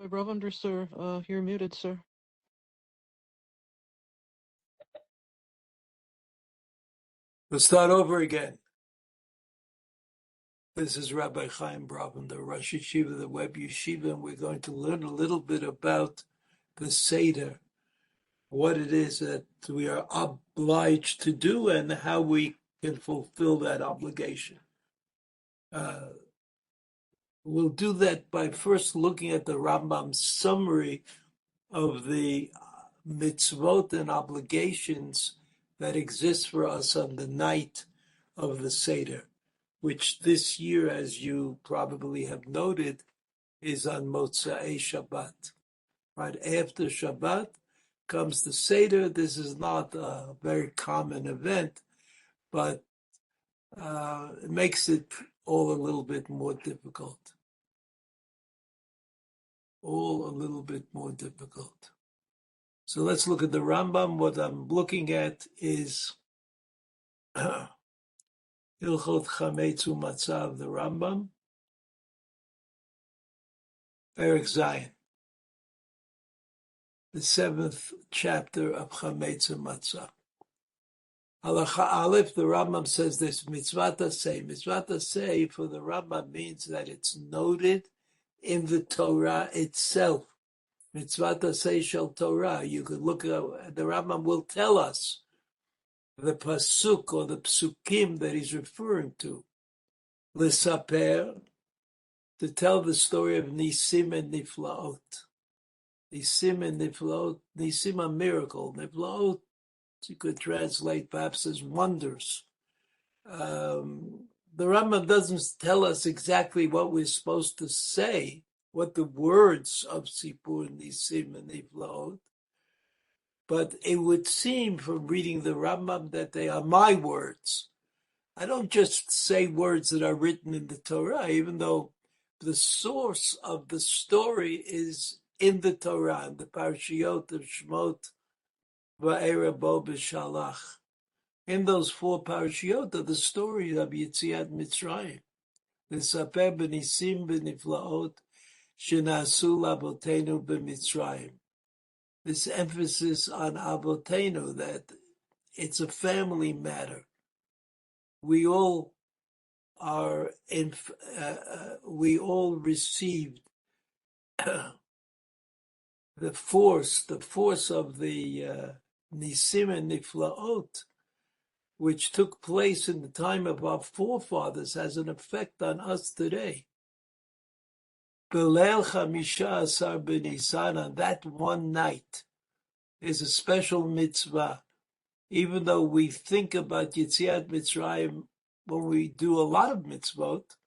Brovender, sir. You're muted, sir. We'll start over again. This is Rabbi Chaim Brovender, Rosh Yeshiva, the WebYeshiva, and we're going to learn a little bit about the Seder, what it is that we are obliged to do and how we can fulfill that obligation. We'll do that by first looking at the Rambam's summary of the mitzvot and obligations that exist for us on the night of the Seder, which this year, as you probably have noted, is on Motzei Shabbat. Right after Shabbat comes the Seder. This is not a very common event, but it makes it all a little bit more difficult. So let's look at the Rambam. What I'm looking at is Hilchot Chametz U'Matzah of the Rambam, Perek Zayin, the 7th chapter of Chametz U'Matzah. Halacha Aleph, the Rambam says this, Mitzvat Aseh. Mitzvat Aseh for the Rambam means that it's noted in the Torah itself. Mitzvat Aseh Shel Torah. You could look at, the Rambam will tell us the pasuk or the psukim that he's referring to. L'saper, to tell the story of Nisim and Niflaot. Nisim and Niflaot, Nisim a miracle. Niflaot, you could translate perhaps as wonders. The Rambam doesn't tell us exactly what we're supposed to say, what the words of Sipur, Nisim, and Niflaot, but it would seem from reading the Rambam that they are my words. I don't just say words that are written in the Torah, even though the source of the story is in the Torah, in the Parashiyot of Shemot, Va'era Bo B'Shalach. In those 4 parashiyot are the story of Yetziat Mitzrayim. L'saper b'nisim b'niflaot shenasu l'avotenu b'Mitzrayim. This emphasis on avotenu, that it's a family matter. We all are we all received the force of the nisim and niflaot, which took place in the time of our forefathers, has an effect on us today. Belel Chamisha Asar B'Nisan, on that one night, is a special mitzvah. Even though we think about Yetziat Mitzrayim when we do a lot of mitzvot,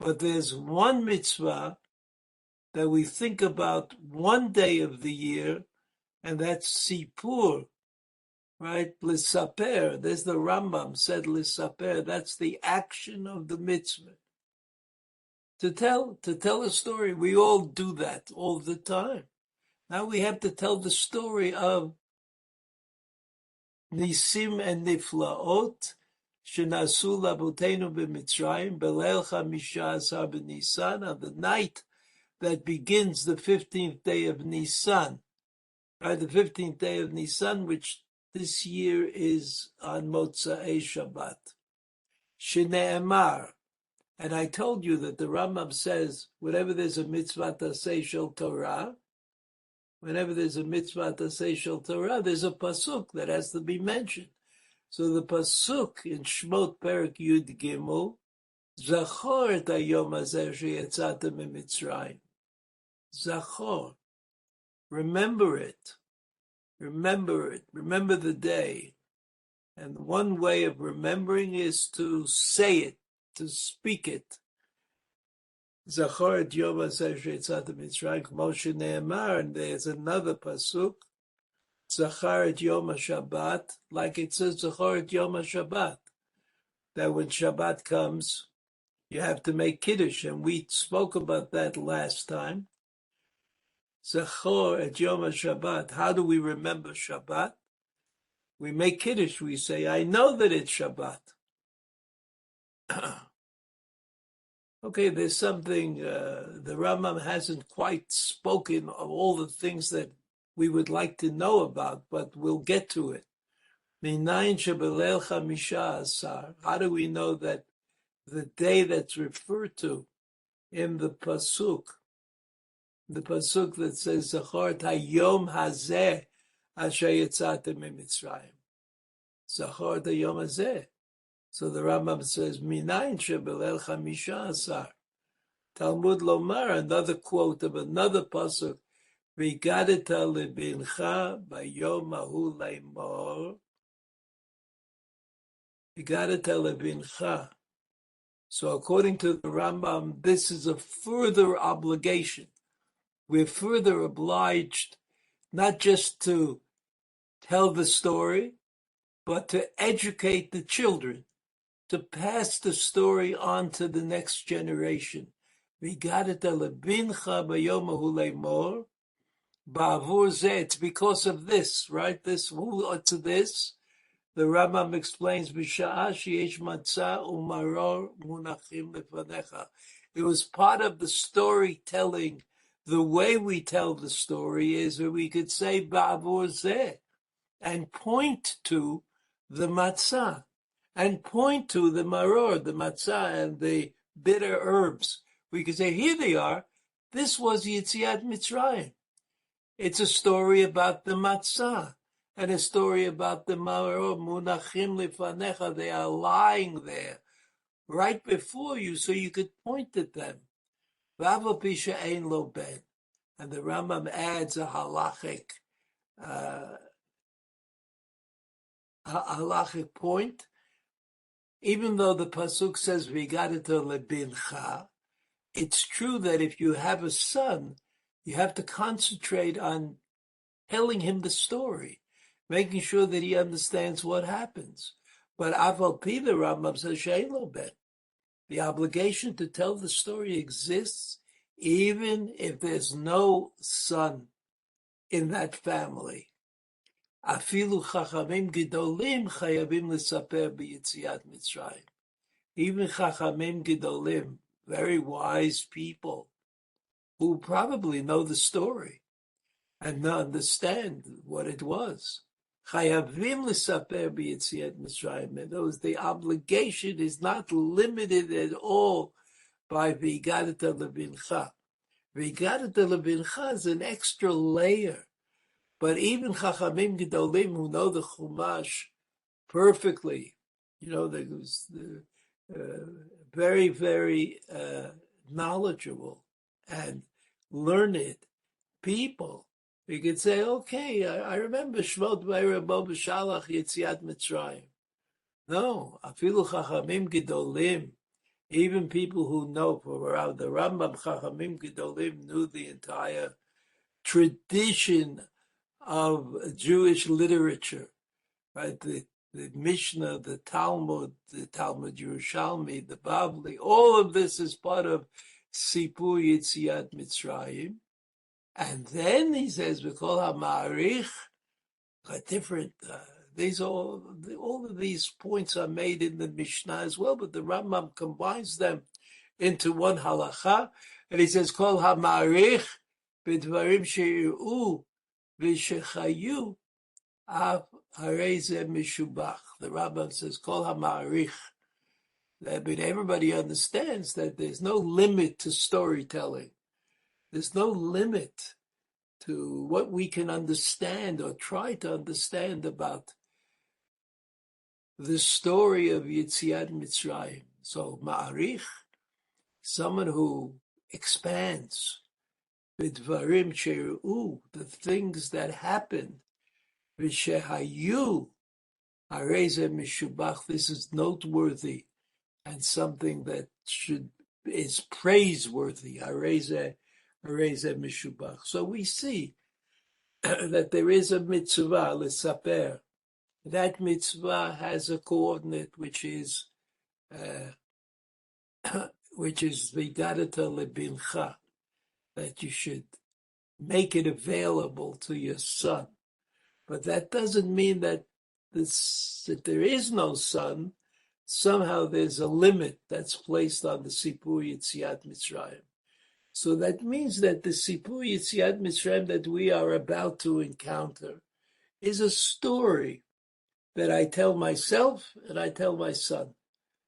but there's one mitzvah that we think about one day of the year, and that's Sipur, right? L'saper, there's the Rambam said l'saper, that's the action of the mitzvah. To tell a story, we all do that all the time. Now we have to tell the story of Nisim and Niflaot, Shenasu Labotenu b'Mitzrayim, Belel Chamisha Asar b'Nisan, on the night that begins the 15th day of Nisan, right? The 15th day of Nisan, which this year is on Motzei Shabbat. Shene'emar, and I told you that the Rambam says, whenever there's a mitzvah tasei shel Torah, whenever there's a mitzvah tasei shel Torah, there's a pasuk that has to be mentioned. So the pasuk in Shmot Perek Yud Gimel, Zachor et hayom hazeh sheyatzatem miMitzrayim. Zachor, remember it, remember the day. And one way of remembering is to say it, to speak it. Zachor et yom hazeh sheyatzatem miMitzrayim, k'mo shene'emar, and there's another pasuk, Zachar et Yom HaShabbat, like it says Zachar et Yom HaShabbat, that when Shabbat comes, you have to make Kiddush, and we spoke about that last time. Zachor et Yom HaShabbat, how do we remember Shabbat? We make Kiddush, we say, I know that it's Shabbat. Okay, there's something, the Rambam hasn't quite spoken of all the things that we would like to know about, but we'll get to it. Minayin shebelel chamisha asar. How do we know that the day that's referred to in the pasuk that says Zachor hayom hazeh asher yetzatem miMitzrayim. Zachor hayom hazeh. So the Rambam says Minayin shebelel chamisha asar. Talmud Lomar, another quote of another pasuk, V'gadeta lebincha bayom hahu leimor. V'gadeta lebincha. So according to the Rambam, this is a further obligation. We're further obliged not just to tell the story, but to educate the children, to pass the story on to the next generation. V'gadeta lebincha bayom hahu leimor. It's because of this, right? This, to this, the Rambam explains, it was part of the storytelling. The way we tell the story is that we could say ba'avur zeh and point to the matzah and point to the maror, the matzah and the bitter herbs. We could say, here they are. This was Yetziat Mitzrayim. It's a story about the matzah and a story about the maror, munachim lifanecha. They are lying there right before you so you could point at them. V'aval pisha ein lo ben. And the Rambam adds a halachic point. Even though the pasuk says v'gadeta lebincha, it's true that if you have a son, you have to concentrate on telling him the story, making sure that he understands what happens. But Aval Pi, the Rambam says, Shein lo ben. The obligation to tell the story exists even if there's no son in that family. Afilu chachamim gedolim chayavim l'saper b'Yetziat Mitzrayim. Even chachamim gedolim, very wise people, who probably know the story and understand what it was. Chayavim l'saper b'Yetziat Mitzrayim. In other words, the obligation is not limited at all by v'gadeta lebincha. V'gadeta lebincha is an extra layer. But even Chachamim Gedolim, who know the Chumash perfectly, they was very, very knowledgeable and learned people. We could say, okay, I remember Shmot Meir Bo B'Shalach Yetziat Mitzrayim. No, Afilu Chachamim Gedolim, even people who know, for the Rambam, Chachamim Gedolim knew the entire tradition of Jewish literature, right? The Mishnah, the Talmud Yerushalmi, the Bavli, all of this is part of Sipur Yetziat Mitzrayim. And then he says, "V'kol ha'ma'arich," a different. These all of these points are made in the Mishnah as well, but the Rambam combines them into one halacha, and he says, "Kol ha'ma'arich b'dvarim she'ir'u v'shechayu av harei zeh mishubach." The Rambam says, "Kol ha'ma'arich." But everybody understands that there's no limit to storytelling. There's no limit to what we can understand or try to understand about the story of Yetziat Mitzrayim. So ma'arich, someone who expands, b'dvarim she'ir'u, the things that happen, v'shehayu harei zeh mishubach. This is noteworthy and something that is praiseworthy. Harei zeh mishubach. So we see that there is a mitzvah, l'saper. That mitzvah has a coordinate, which is v'gadeta lebincha, that you should make it available to your son. But that doesn't mean that there is no son, somehow there's a limit that's placed on the Sipur Yetziat Mitzrayim. So that means that the Sipur Yetziat Mitzrayim that we are about to encounter is a story that I tell myself and I tell my son.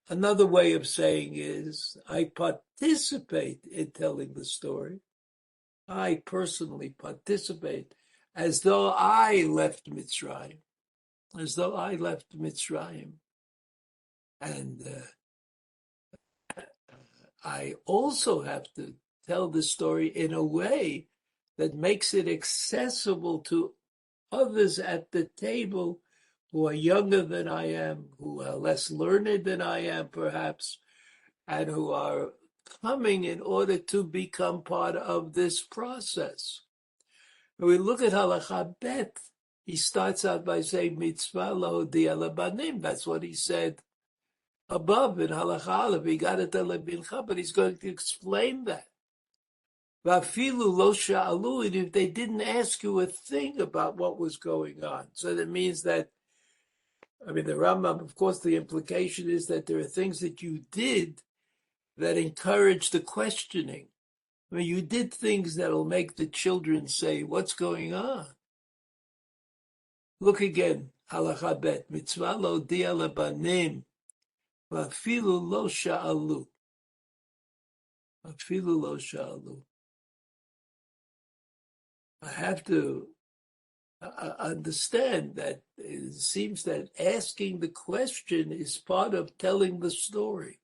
Another way of saying is I participate in telling the story. I personally participate as though I left Mitzrayim, And I also have to tell the story in a way that makes it accessible to others at the table who are younger than I am, who are less learned than I am, perhaps, and who are coming in order to become part of this process. When we look at Halacha Bet, he starts out by saying, Mitzvah lo di'ala banim. That's what he said above in Halacha Aleph. He got it lebincha, but he's going to explain that. Vafilu lo sha'alu, and if they didn't ask you a thing about what was going on. So that means that, the Rambam, of course, the implication is that there are things that you did that encourage the questioning. You did things that'll make the children say, what's going on? Look again, Halacha Bet, Mitzvah lo di'ala banim, vafilu lo sha'alu. Vafilu lo sha'alu. I have to understand that it seems that asking the question is part of telling the story.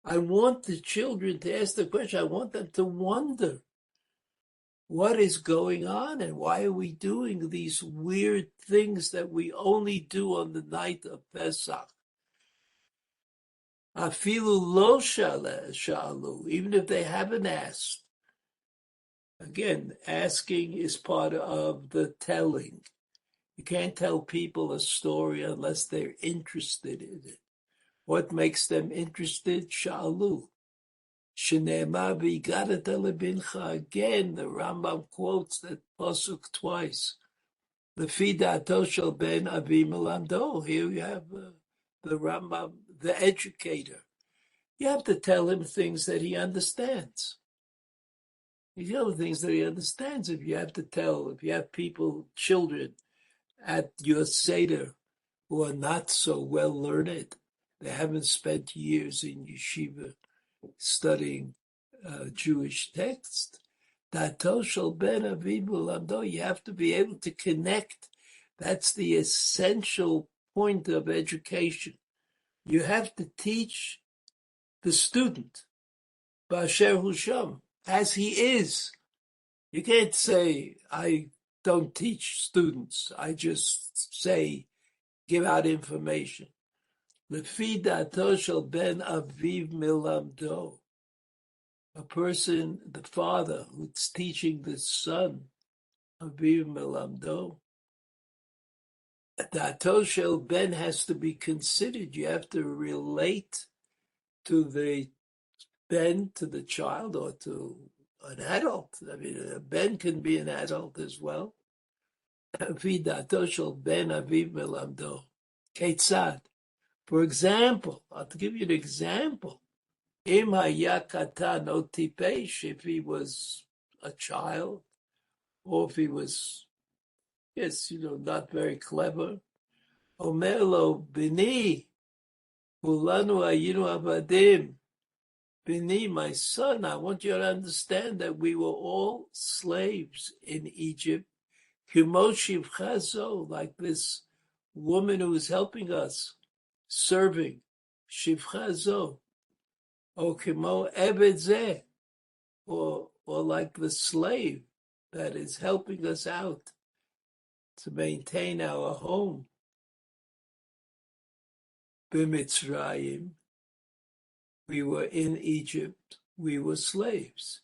I want the children to ask the question. I want them to wonder what is going on and why are we doing these weird things that we only do on the night of Pesach. Afilu lo sha'alu, even if they haven't asked. Again, asking is part of the telling. You can't tell people a story unless they're interested in it. What makes them interested? Sha'alu. Shneimar v'yigadata lebincha. Again, the Rambam quotes that pasuk twice. Lefi da'ato shel ben avi melamdo. Here you have the Rambam, the educator. You have to tell him things that he understands. You tell him things that he understands. If you have people, children, at your Seder who are not so well learned, they haven't spent years in Yeshiva studying Jewish texts, you have to be able to connect. That's the essential point of education. You have to teach the student, Ba'asher hu sham, as he is. You can't say, I don't teach students. I just say, give out information. Lefi da'ato shel ben aviv milamdo. A person, the father, who's teaching the son, aviv milamdo. Da'ato shel ben has to be considered. You have to relate to the ben, to the child, or to an adult. A ben can be an adult as well. Vidato shel ben aviv melamdo. Ketzad. For example, I'll give you an example. Im haya katan o tipesh, if he was a child, or if he was, not very clever. Omer lo bini, kulanu ayinu avadim. Bini, my son, I want you to understand that we were all slaves in Egypt. Kimo shivchazo, like this woman who is helping us, serving. Shivchazo. Or kimo eved zeh, or like the slave that is helping us out to maintain our home. B'Mitzrayim, we were in Egypt, we were slaves.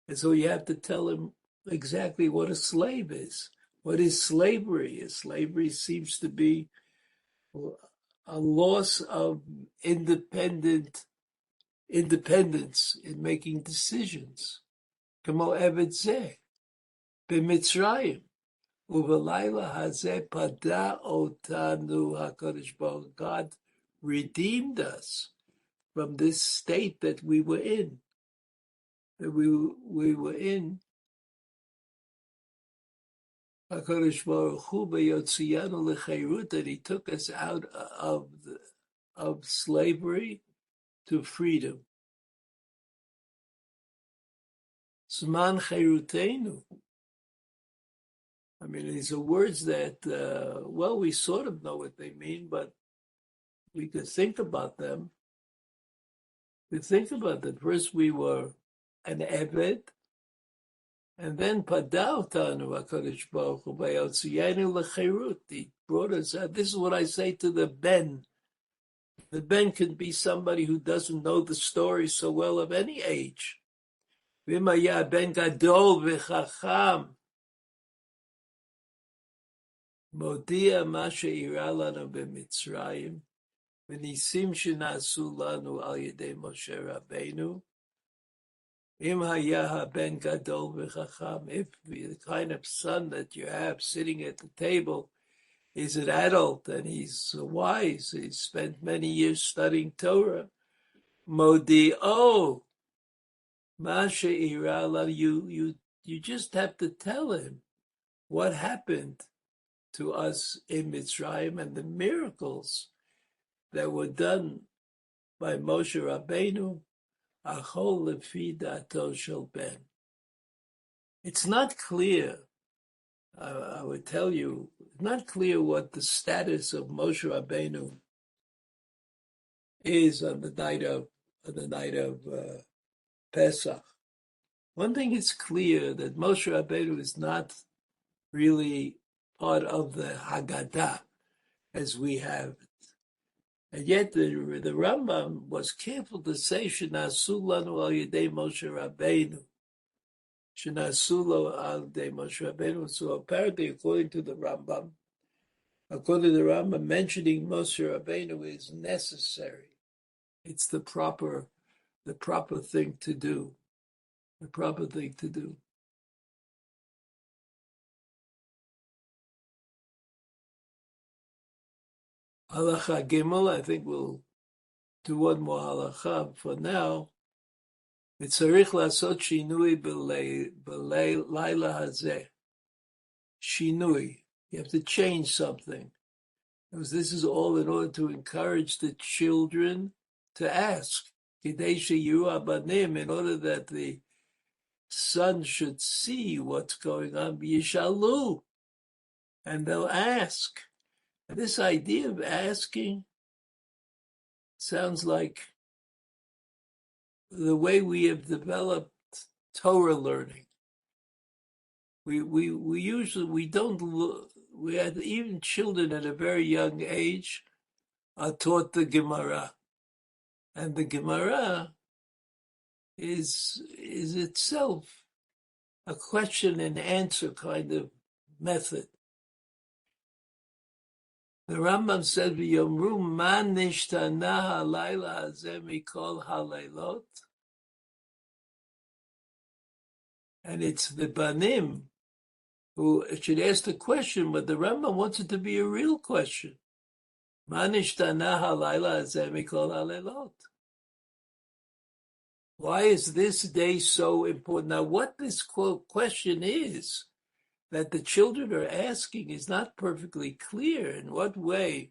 And so you have to tell him exactly what a slave is. What is slavery? Slavery seems to be a loss of independence in making decisions. Kamo eved zeh, b'Mitzrayim, u'v'layla hazeh pada otanu HaKadosh Baruch. God redeemed us from this state that we were in. That we were in. HaKadosh Baruch Hu b'yotziyanu l'chairut, that He took us out of slavery to freedom. Zman chairutenu. I mean, these are words that, we sort of know what they mean, but we could think about them. We think about that. First, we were an Eved, and then Padautanu HaKadosh Baruch Hu b'yotziyanu l'chairut. He brought us out. This is what I say to the Ben. The Ben can be somebody who doesn't know the story so well of any age. V'imaya ben gadol v'chacham. Modia ma she'ira lanu b'Mitzrayim. V'nisim she'nasu lanu al yedei Moshe Rabbeinu. Im haya ben gadol v'chacham. If the kind of son that you have sitting at the table is an adult and he's wise, he's spent many years studying Torah. Modi, Masha Irala, you just have to tell him what happened to us in Mitzrayim and the miracles that were done by Moshe Rabbeinu, Achol lefi da'ato shel ben. It's not clear, I would tell you, it's not clear what the status of Moshe Rabbeinu is on the night of Pesach. One thing is clear, that Moshe Rabbeinu is not really part of the Haggadah as we have it. And yet the Rambam was careful to say, Shenasu lanu al yedei Moshe Rabbeinu. Shenasu lo al yedei Moshe Rabbeinu. So apparently, according to the Rambam, mentioning Moshe Rabbeinu is necessary. It's the proper thing to do. The proper thing to do. Halacha Gimel, I think we'll do one more halacha for now. Mitzarich lasot shinui b'layla hazeh. Shinui. You have to change something. Because this is all in order to encourage the children to ask. Kidei sheyiru abanim, in order that the son should see what's going on. Yishalu. And they'll ask. This idea of asking sounds like the way we have developed Torah learning. We had even children at a very young age are taught the Gemara, and the Gemara is itself a question and answer kind of method. The Rambam said, "V'yomru ma nishtana halayla hazeh mikol halaylot," and it's the banim who should ask the question, but the Rambam wants it to be a real question. Ma nishtana halayla hazeh mikol halaylot. Why is this day so important? Now, what this question is that the children are asking is not perfectly clear. In what way?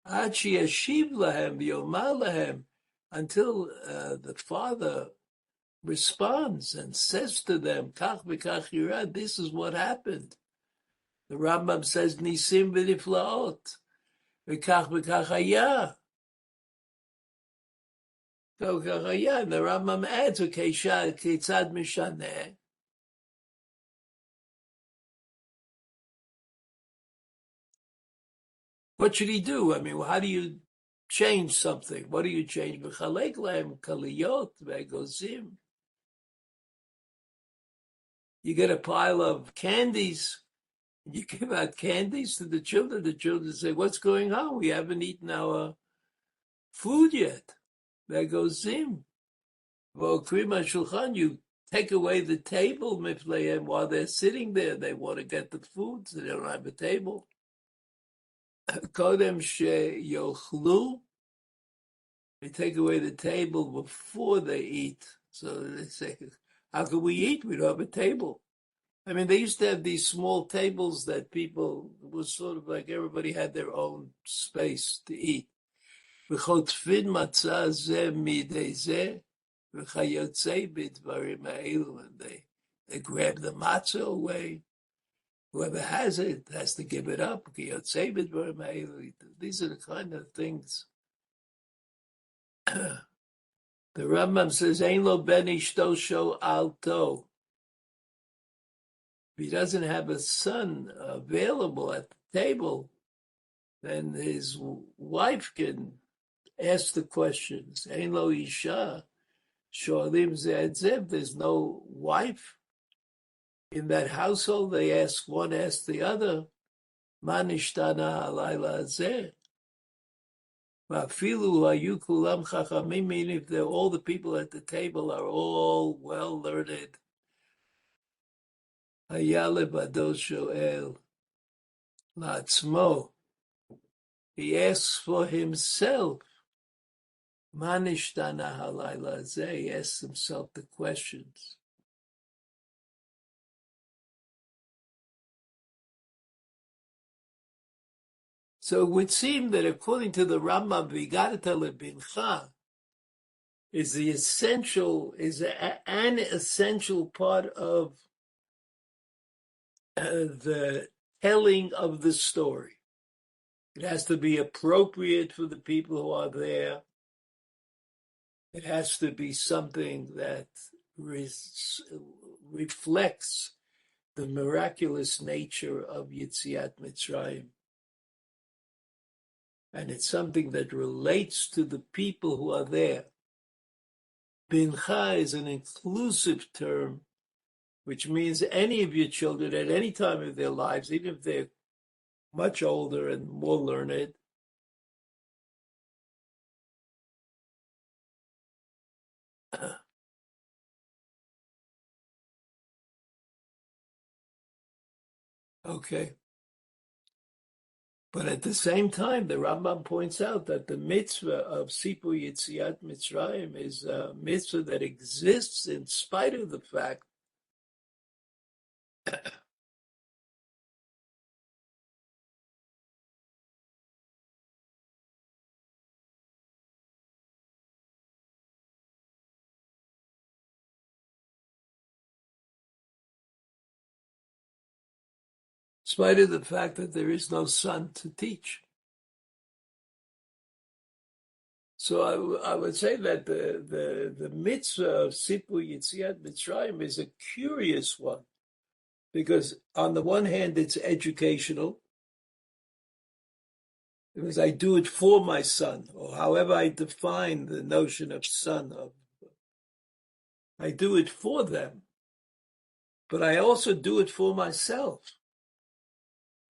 Ad sheyashiv lahem v'yomar lahem, until the father responds and says to them, "Kach v'kach yirad," this is what happened. The Rambam says, "Nisim v'niflaot, v'kach v'kach haya." So the Rambam adds, "Ketzad mishaneh." What should he do? I mean, how do you change something? What do you change? V'chalek lahem kaliyot v'egozim. You get a pile of candies. You give out candies to the children. The children say, "What's going on? We haven't eaten our food yet." V'egozim. V'okrim ha'shulchan. You take away the table, mifleim, while they're sitting there. They want to get the food, so they don't have a table. Kodem sheyochlu, they take away the table before they eat. So they say, how can we eat? We don't have a table. I mean, they used to have these small tables that people, it was sort of like everybody had their own space to eat. וחוטפין מצה זה מידי זה, וכיוצא בדברים האלו, and they grab the matzah away. Whoever has it has to give it up. וכיוצא בדברים האלו. These are the kind of things. The Rambam says, Ein lo ben ishto sho alto. If he doesn't have a son available at the table, then his wife can ask the questions. Ein lo isha. Shoalim ze'edzev, there's no wife in that household. They ask, one asks the other, Ma nishtana halayla hazeh? Va'afilu hayu kulam chachamim, meaning if all the people at the table are all well learned. Haya lebado shoel la'atzmo. He asks for himself. Ma nishtana halayla hazeh? He asks himself the questions. So it would seem that according to the Rambam, V'yigadata lebincha is an essential part of the telling of the story. It has to be appropriate for the people who are there. It has to be something that reflects the miraculous nature of Yetziat Mitzrayim. And it's something that relates to the people who are there. Bincha is an inclusive term, which means any of your children at any time of their lives, even if they're much older and more learned, okay. But at the same time, the Rambam points out that the mitzvah of Sipu Yetziat Mitzrayim is a mitzvah that exists in spite of the fact that there is no son to teach. So I would say that the mitzvah of Sipu Yetziat Mitzrayim is a curious one, because on the one hand, it's educational, because I do it for my son, or however I define the notion of son, I do it for them, but I also do it for myself.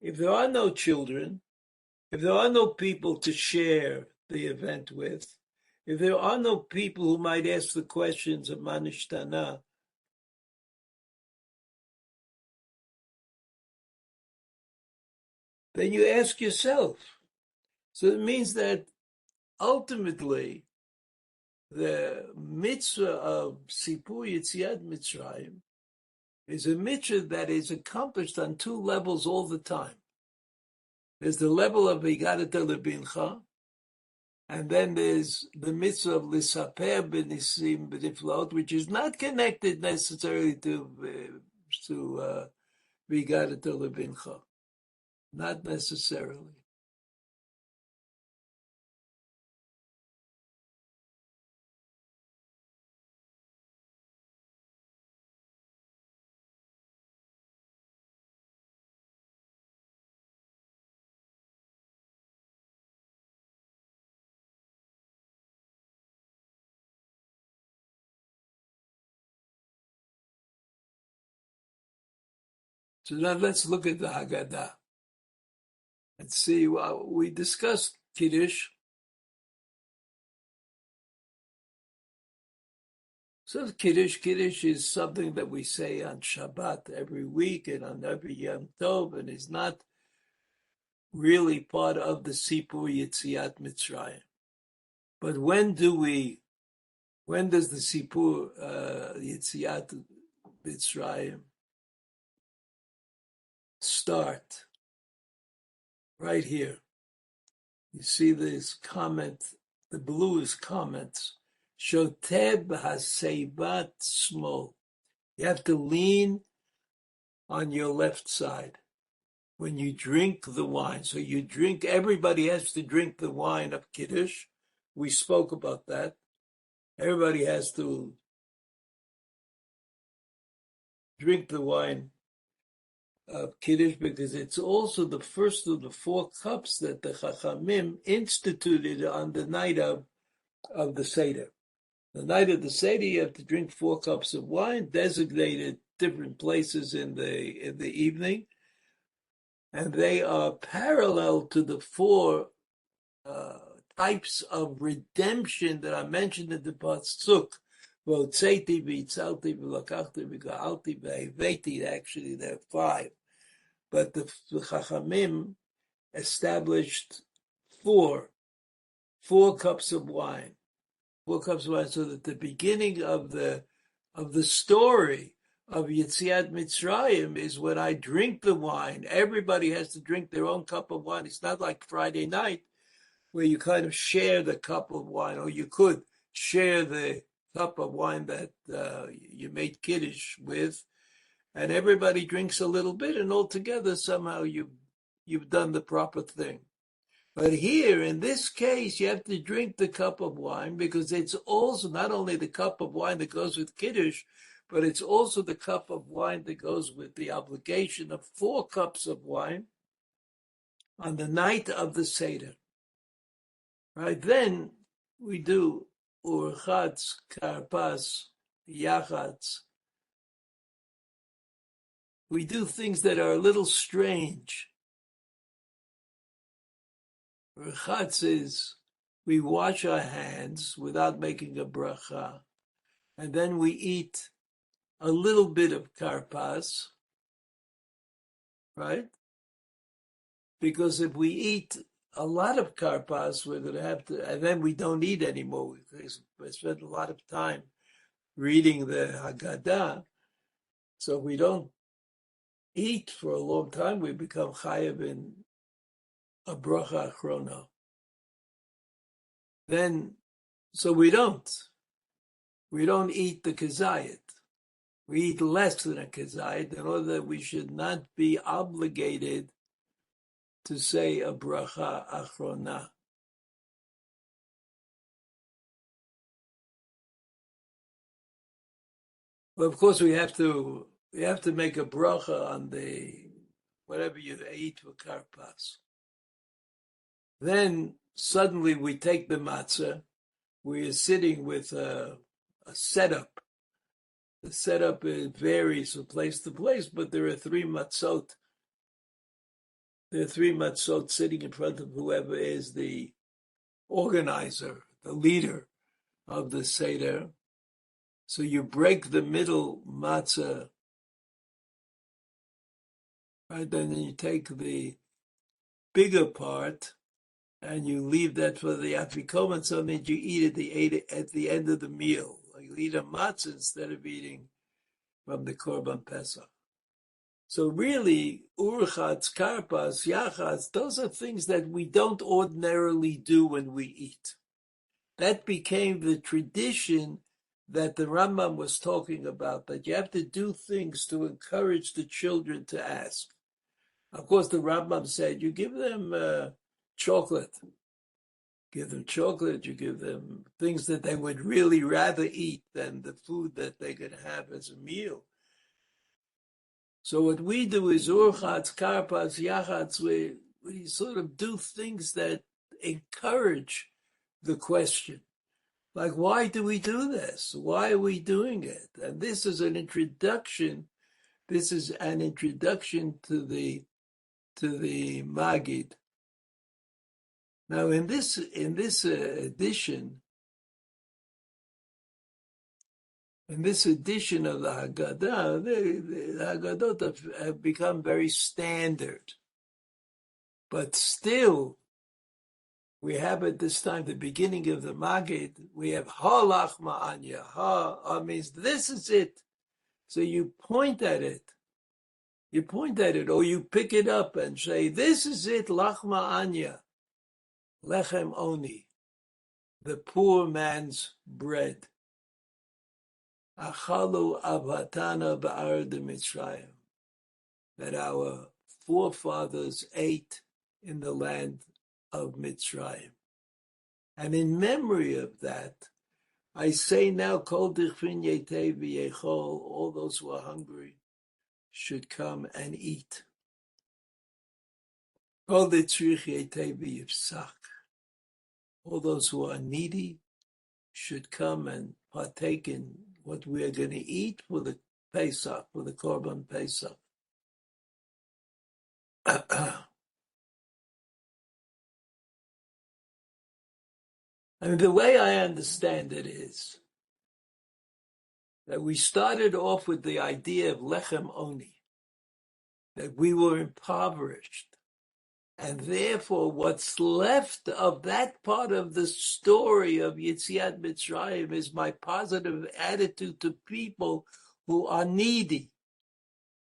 If there are no children, if there are no people to share the event with, if there are no people who might ask the questions of Manishtana, then you ask yourself. So it means that ultimately the mitzvah of Sipur Yetziat Mitzrayim is a mitzvah that is accomplished on two levels all the time. There's the level of V'yigadata lebincha, and then there's the mitzvah of Lisaper b'nisim b'niflaot, which is not connected necessarily to V'yigadata lebincha. Not necessarily. So now let's look at the Haggadah and see. Well, we discussed Kiddush. So Kiddush is something that we say on Shabbat every week and on every Yom Tov, and is not really part of the Sipur Yetziat Mitzrayim. But when does the Sipur Yetziat Mitzrayim start? Right here. You see this comment, the blue is comments. Shoteb haseibat smol. You have to lean on your left side when you drink the wine. So you drink, everybody has to drink the wine of Kiddush. We spoke about that. Everybody has to drink the wine of Kiddush because it's also the first of the 4 cups that the Chachamim instituted on the night of the Seder. The night of the Seder, you have to drink 4 cups of wine, designated different places in the evening, and they are parallel to the 4 types of redemption that are mentioned in the Pasuk. V'otzeiti, v'itzalti, v'lakachti, v'ga'alti, v'heveti. Actually, there are 5. But the Chachamim established 4 cups of wine. 4 cups of wine, so that the beginning of the story of Yetziat Mitzrayim is when I drink the wine. Everybody has to drink their own cup of wine. It's not like Friday night where you kind of share the cup of wine, or you could share the cup of wine that you made Kiddush with, and everybody drinks a little bit, and altogether somehow you've done the proper thing. But here, in this case, you have to drink the cup of wine because it's also not only the cup of wine that goes with Kiddush, but it's also the cup of wine that goes with the obligation of 4 cups of wine on the night of the Seder. Right? Then we do urchatz, karpas, yachatz. We do things that are a little strange. Urchatz is we wash our hands without making a bracha, and then we eat a little bit of karpas, right? Because if we eat a lot of karpas, we're going to have to, and then we don't eat anymore. We spend a lot of time reading the Haggadah. So if we don't eat for a long time, we become chayav in a bracha achrona. Then, so we don't eat the kezayit. We eat less than a kezayit in order that we should not be obligated to say a bracha achrona. But of course, we have to make a bracha on the whatever you eat for karpas. Then suddenly we take the matzah. We are sitting with a setup. The setup varies from place to place, but there are 3 matzot. There are 3 matzot sitting in front of whoever is the organizer, the leader of the Seder. So you break the middle matzah, right? Then you take the bigger part and you leave that for the afikomen, so that you eat at the end of the meal. You eat a matzah instead of eating from the Korban Pesach. So really, urchatz, karpas, yachatz, those are things that we don't ordinarily do when we eat. That became the tradition that the Rambam was talking about, that you have to do things to encourage the children to ask. Of course, the Rambam said, you give them chocolate. Give them chocolate, you give them things that they would really rather eat than the food that they could have as a meal. So what we do is urchatz, karpas, yachatz, we sort of do things that encourage the question. Like, why do we do this? Why are we doing it? And this is an introduction. This is an introduction to the Maggid. Now, in this edition, In this edition of the Haggadah, the Haggadot have become very standard. But still, we have at this time, the beginning of the Maggid, we have Ha Anya. Ha means this is it. So you point at it. You point at it, or you pick it up and say, this is it, Lachma Anya. Lechem Oni, the poor man's bread. Achalu Avatana Ba'ar de Mitzrayim, that our forefathers ate in the land of Mitzrayim. And in memory of that, I say now, Kol Dichvin Yetei V'Yechol, all those who are hungry should come and eat. Kol Ditzrich Yetei V'Yifsach, all those who are needy should come and partake in what we are going to eat for the Pesach, for the Korban Pesach. I mean, the way I understand it is that we started off with the idea of Lechem Oni, that we were impoverished. And therefore, what's left of that part of the story of Yetziat Mitzrayim is my positive attitude to people who are needy.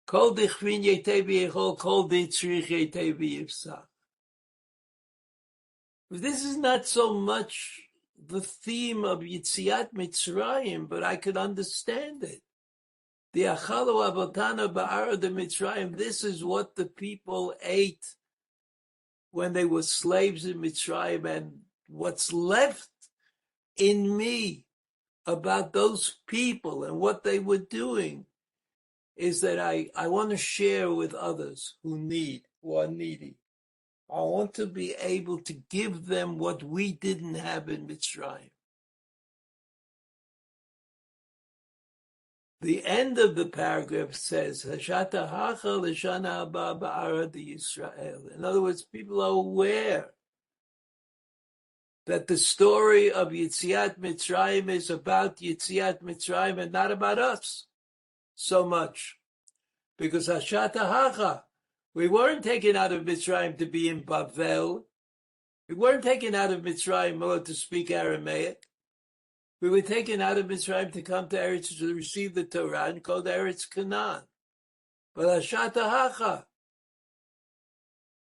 Kol dichvin yetei v'yechol, kol ditzrich yetei v'yifsach. This is not so much the theme of Yetziat Mitzrayim, but I could understand it. The achalu avotana ba'ara de Mitzrayim, this is what the people ate when they were slaves in Mitzrayim, and what's left in me about those people and what they were doing is that I want to share with others who are needy. I want to be able to give them what we didn't have in Mitzrayim. The end of the paragraph says, Hashata hacha l'shana haba ba'ara Yisrael. In other words, people are aware that the story of Yetziat Mitzrayim is about Yetziat Mitzrayim and not about us so much. Because Hashata hacha, we weren't taken out of Mitzrayim to be in Bavel. We weren't taken out of Mitzrayim or to speak Aramaic. We were taken out of Mitzrayim to come to Eretz to receive the Torah and called Eretz Canaan. But Hashata hacha.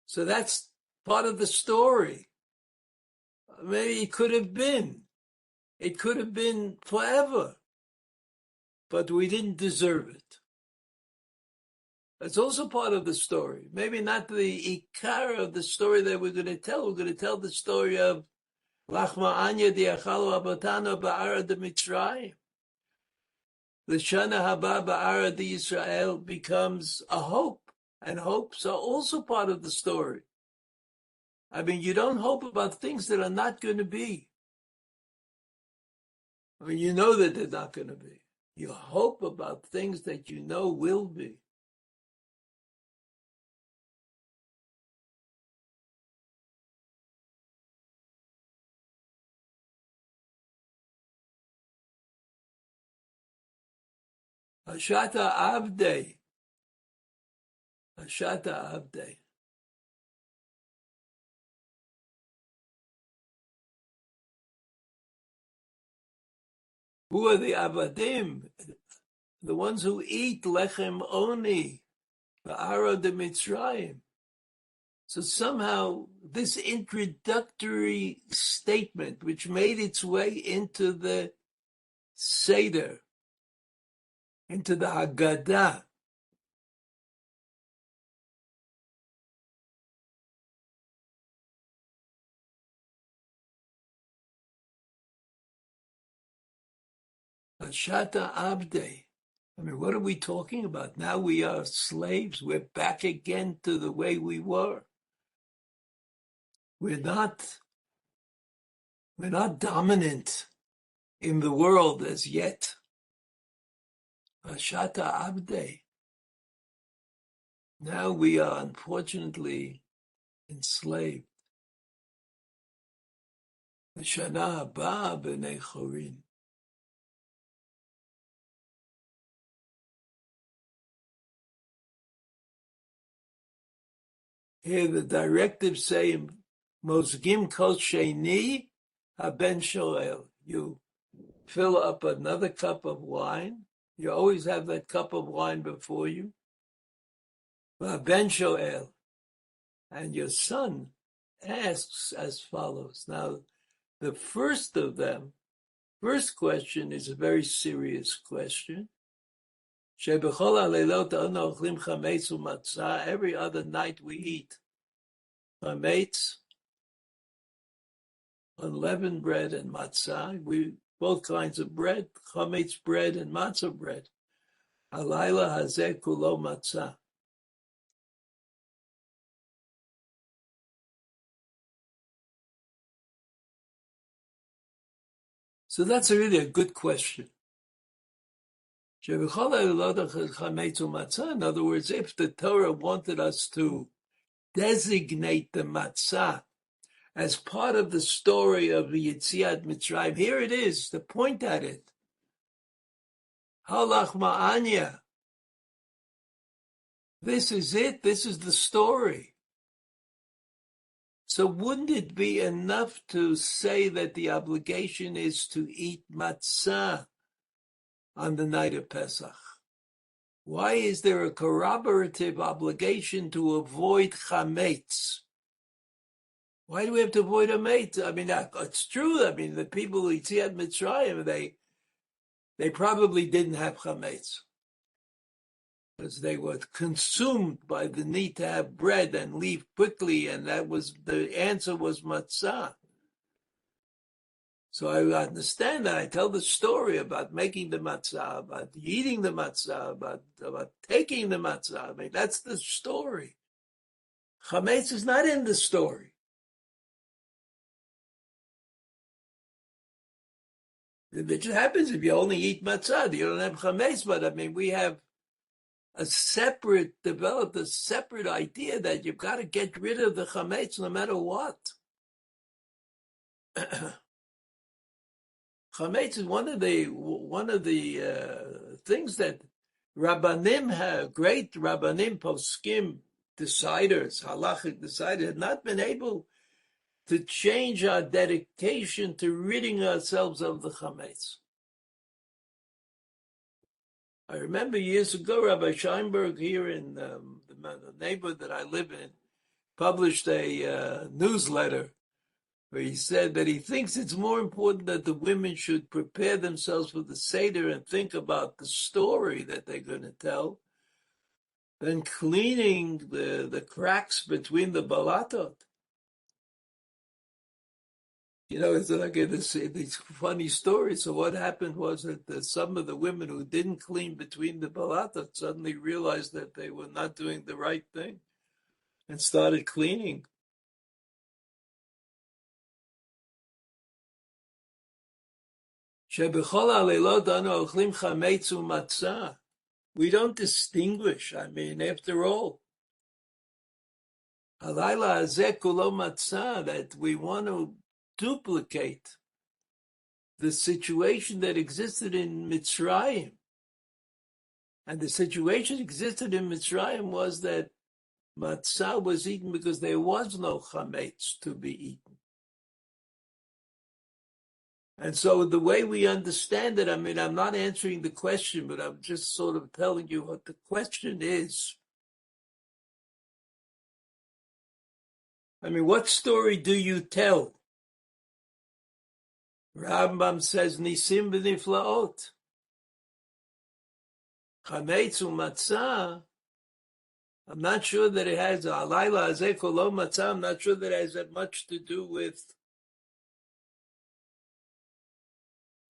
So that's part of the story. Maybe it could have been. It could have been forever. But we didn't deserve it. That's also part of the story. Maybe not the ikar of the story that we're going to tell. We're going to tell the story of Lachma Anya diachalu abatana ba'ara de Mitzrayim. L'shana haba ba'ara de Yisrael becomes a hope. And hopes are also part of the story. I mean, you don't hope about things that are not going to be. I mean, you know that they're not going to be. You hope about things that you know will be. Hashata Avdei. Hashata Avdei. Who are the Avadim? The ones who eat Lechem Oni, Ba'ara de Mitzrayim. So somehow this introductory statement, which made its way into the Seder, into the Haggadah, Hashata Abdei. I mean, what are we talking about? Now we are slaves. We're back again to the way we were. We're not dominant in the world as yet. Hashata Abdei. Now we are unfortunately enslaved. Shana haba b'nei chorin. Here the directives say, Mozgim kol sheni haben shoel. You fill up another cup of wine. You always have that cup of wine before you. Haben shoel. And your son asks as follows. Now, the first of them, first question is a very serious question. Every other night we eat chametz, unleavened bread, and matzah. Both kinds of bread, chametz bread and matzah bread. Halayla hazeh kulo matzah. So that's really a good question. In other words, if the Torah wanted us to designate the matzah as part of the story of the Yetziat Mitzrayim, here it is, to point at it. Halach ma'anya. This is it. This is the story. So wouldn't it be enough to say that the obligation is to eat matzah on the night of Pesach? Why is there a corroborative obligation to avoid chametz? Why do we have to avoid chametz? I mean, it's true. I mean, the people who Yetziat Mitzrayim, they probably didn't have chametz because they were consumed by the need to have bread and leave quickly, and that was the answer was matzah. So I understand that. I tell the story about making the matzah, about eating the matzah, about taking the matzah. I mean, that's the story. Chametz is not in the story. It just happens if you only eat matzah, you don't have chametz. But I mean, we have developed a separate idea that you've got to get rid of the chametz no matter what. Chametz is one of the things that great Rabbanim, poskim, deciders, halachic deciders, have not been able to change our dedication to ridding ourselves of the chametz. I remember years ago, Rabbi Scheinberg here in the neighborhood that I live in published a newsletter where he said that he thinks it's more important that the women should prepare themselves for the Seder and think about the story that they're going to tell than cleaning the cracks between the balatot. You know, it's like this funny story. So what happened was that some of the women who didn't clean between the balatot suddenly realized that they were not doing the right thing and started cleaning. We don't distinguish. I mean, after all, that we want to duplicate the situation that existed in Mitzrayim. And the situation that existed in Mitzrayim was that matzah was eaten because there was no chametz to be eaten. And so the way we understand it, I mean, I'm not answering the question, but I'm just sort of telling you what the question is. I mean, what story do you tell? Rambam says, Nisim v'niflaot. Chametz u'matzah. I'm not sure that it has, alayla hazeh kolo matzah, I'm not sure that it has that much to do with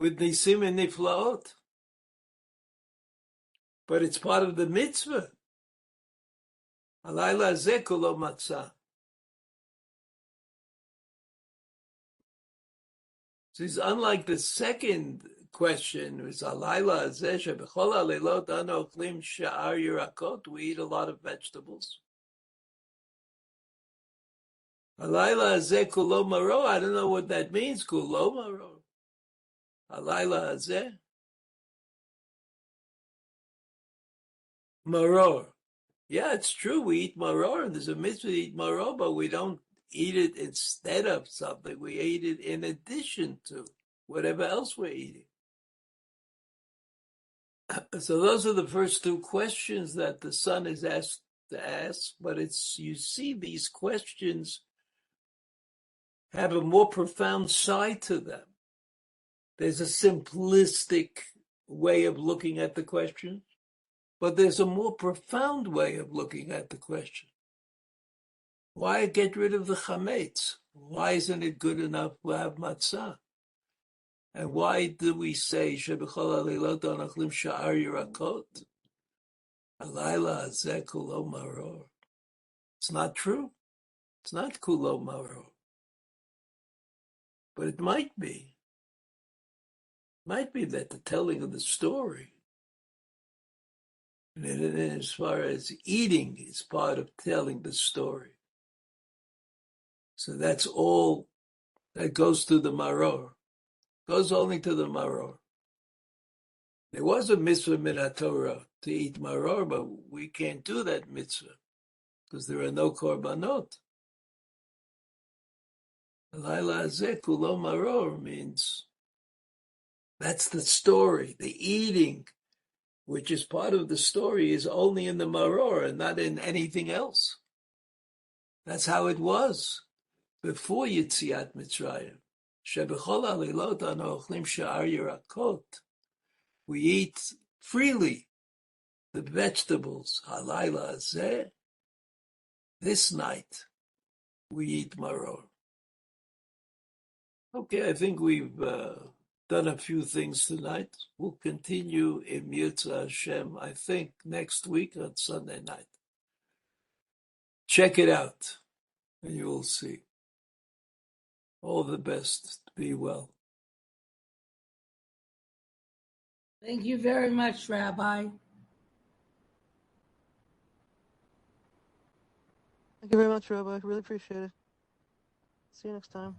Nisim and Niflaot. But it's part of the mitzvah. Alayla hazeh kolo matzah. So it's unlike the second question, is alayla hazeh shebechol haleilot anu ochlim sha'ar yirakot, we eat a lot of vegetables. Alayla hazeh kulo maro, I don't know what that means, kulo maro. Alayla hazeh maror. Yeah, it's true. We eat maror, and there's a mitzvah to eat maror, but we don't eat it instead of something. We eat it in addition to whatever else we're eating. So those are the first two questions that the son is asked to ask, but you see these questions have a more profound side to them. There's a simplistic way of looking at the question, but there's a more profound way of looking at the question. Why get rid of the chametz? Why isn't it good enough to have matzah? And why do we say shebechol halilot anachlim sha'ar yirakot? Alayla hazeh kulo maror. It's not true. It's not kulo maror. But it might be. Might be that the telling of the story, and as far as eating is part of telling the story. So that's all that goes to the maror. Goes only to the maror. There was a mitzvah min Torah to eat maror, but we can't do that mitzvah because there are no korbanot. Laila hazeh kulo maror means that's the story. The eating, which is part of the story, is only in the maror and not in anything else. That's how it was before Yetziat Mitzrayim. Shebechol halilot anu ochlim sha'ar yirakot. We eat freely the vegetables. Halayla hazeh. This night we eat maror. Okay, I think we've done a few things tonight. We'll continue in Yirtzeh Hashem, I think, next week on Sunday night. Check it out, and you will see. All the best. Be well. Thank you very much, Rabbi. Thank you very much, Rabbi. I really appreciate it. See you next time.